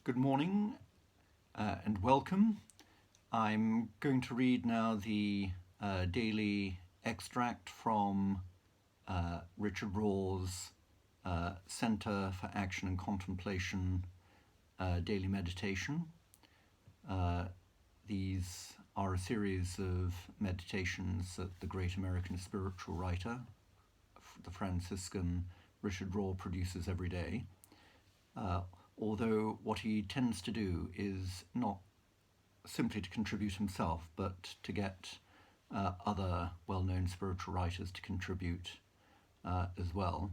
Good morning and welcome. I'm going to read now the daily extract from Richard Rohr's Center for Action and Contemplation daily meditation. These are a series of meditations that the great American spiritual writer, the Franciscan Richard Rohr, produces every day. Although what he tends to do is not simply to contribute himself, but to get other well-known spiritual writers to contribute as well.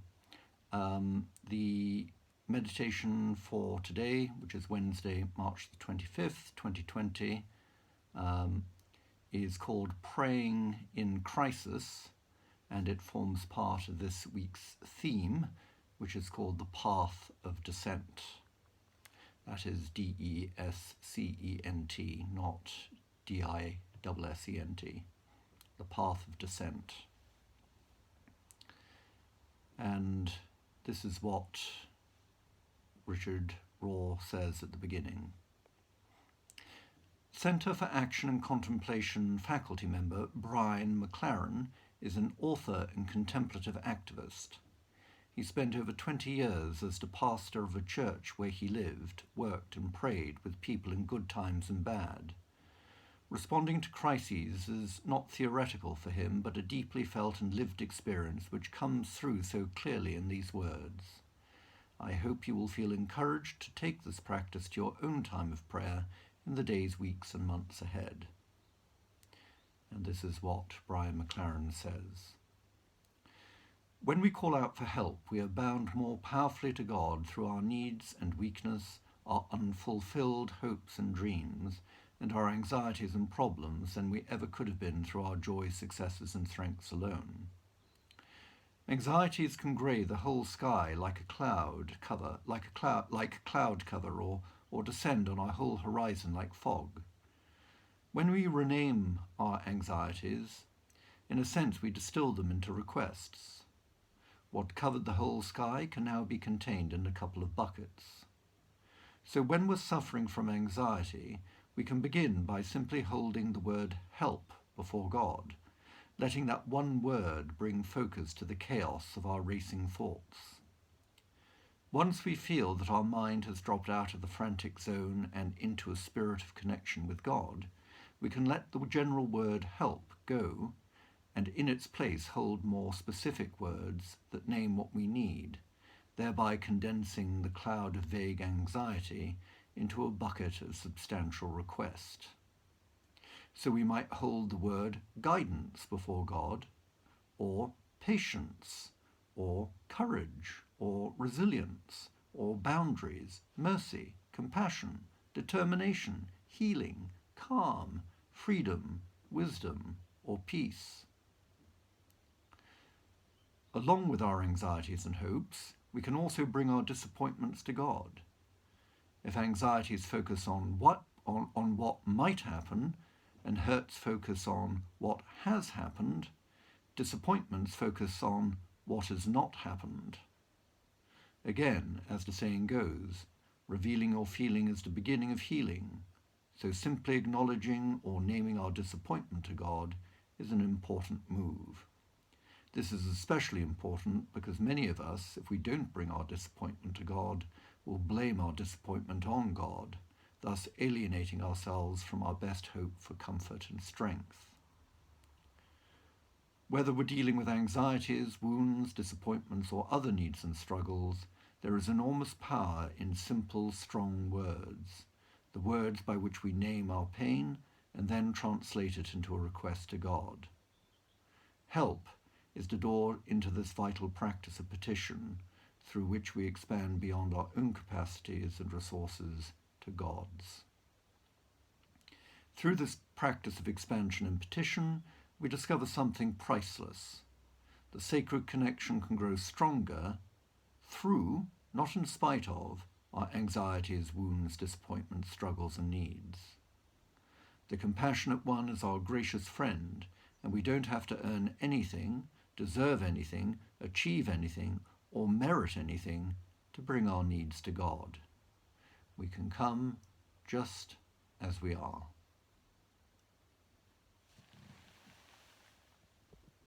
The meditation for today, which is Wednesday, March the 25th, 2020, is called Praying in Crisis, and it forms part of this week's theme, which is called The Path of Descent. That is D-E-S-C-E-N-T, not D-I-S-S-E-N-T. The Path of Descent. And this is what Richard Rohr says at the beginning. Center for Action and Contemplation faculty member Brian McLaren is an author and contemplative activist. He spent over 20 years as the pastor of a church where he lived, worked and prayed with people in good times and bad. Responding to crises is not theoretical for him, but a deeply felt and lived experience which comes through so clearly in these words. I hope you will feel encouraged to take this practice to your own time of prayer in the days, weeks and months ahead. And this is what Brian McLaren says. When we call out for help, we are bound more powerfully to God through our needs and weakness, our unfulfilled hopes and dreams, and our anxieties and problems than we ever could have been through our joys, successes and strengths alone. Anxieties can grey the whole sky like a cloud cover, or descend on our whole horizon like fog. When we rename our anxieties, in a sense we distill them into requests. What covered the whole sky can now be contained in a couple of buckets. So when we're suffering from anxiety, we can begin by simply holding the word help before God, letting that one word bring focus to the chaos of our racing thoughts. Once we feel that our mind has dropped out of the frantic zone and into a spirit of connection with God, we can let the general word help go and in its place hold more specific words that name what we need, thereby condensing the cloud of vague anxiety into a bucket of substantial request. So we might hold the word guidance before God, or patience, or courage, or resilience, or boundaries, mercy, compassion, determination, healing, calm, freedom, wisdom, or peace. Along with our anxieties and hopes, we can also bring our disappointments to God. If anxieties focus on what might happen, and hurts focus on what has happened, disappointments focus on what has not happened. Again, as the saying goes, revealing your feeling is the beginning of healing, so simply acknowledging or naming our disappointment to God is an important move. This is especially important because many of us, if we don't bring our disappointment to God, will blame our disappointment on God, thus alienating ourselves from our best hope for comfort and strength. Whether we're dealing with anxieties, wounds, disappointments, or other needs and struggles, there is enormous power in simple, strong words, the words by which we name our pain and then translate it into a request to God. Help is the door into this vital practice of petition, through which we expand beyond our own capacities and resources to God's. Through this practice of expansion and petition, we discover something priceless. The sacred connection can grow stronger through, not in spite of, our anxieties, wounds, disappointments, struggles, and needs. The compassionate one is our gracious friend, and we don't have to earn anything, deserve anything, achieve anything, or merit anything to bring our needs to God. We can come just as we are.